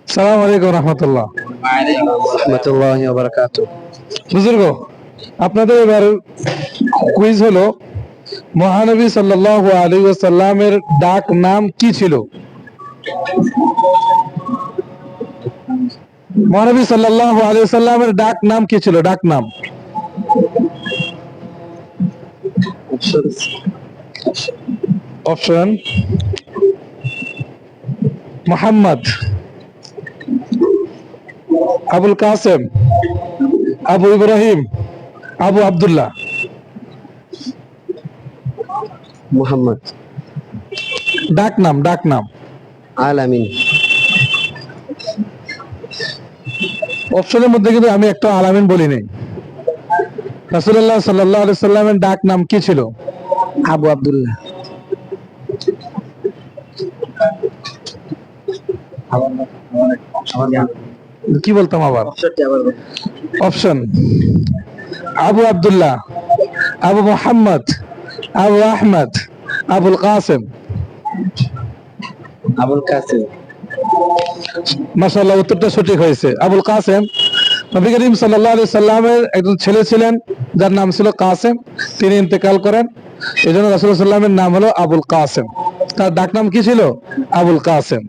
সালাম আলাইকুম রহমতুল্লাহ। বুজুর্গ, আপনাদের এবার কুইজ হলো মহানবী সাল্লাল্লাহু আলাইহি ওয়াসাল্লামের ডাক নাম কি ছিল? মহানবী সাল্লাল্লাহু আলাইহি ওয়াসাল্লামের ডাক নাম কি ছিল? ডাক নাম। অপশন: মোহাম্মদ, আবুল কাসেম, আবু ইব্রাহিম, আবু আব্দুল্লাহ। মোহাম্মদ। ডাক নাম, ডাক নাম। আলামিন। অপশনের মধ্যে কিন্তু আমি একটা আলামিন বলি নাই। রাসূলুল্লাহ সাল্লাল্লাহু আলাইহি সাল্লামের ডাক নাম কি ছিল? আবু আব্দুল্লাহ। কি বলতাম আবার? অপশন: আবু আব্দুল্লাহ, আবু মোহাম্মদ, আবু আহমদ, আবুল কাসেম। আবুল কাসেম। মাশাআল্লাহ, উত্তরটা সঠিক হয়েছে। আবুল কাসেম নবী করিম সাল্লাল্লাহু আলাইহি সাল্লামের একজন ছেলে ছিলেন যার নাম ছিল কাসেম। তিনি ইন্তেকাল করেন, এই জন্য রাসূলুল্লাহ সাল্লামের নাম হলো আবুল কাসেম। তার ডাক নাম কি ছিল? আবুল কাসেম।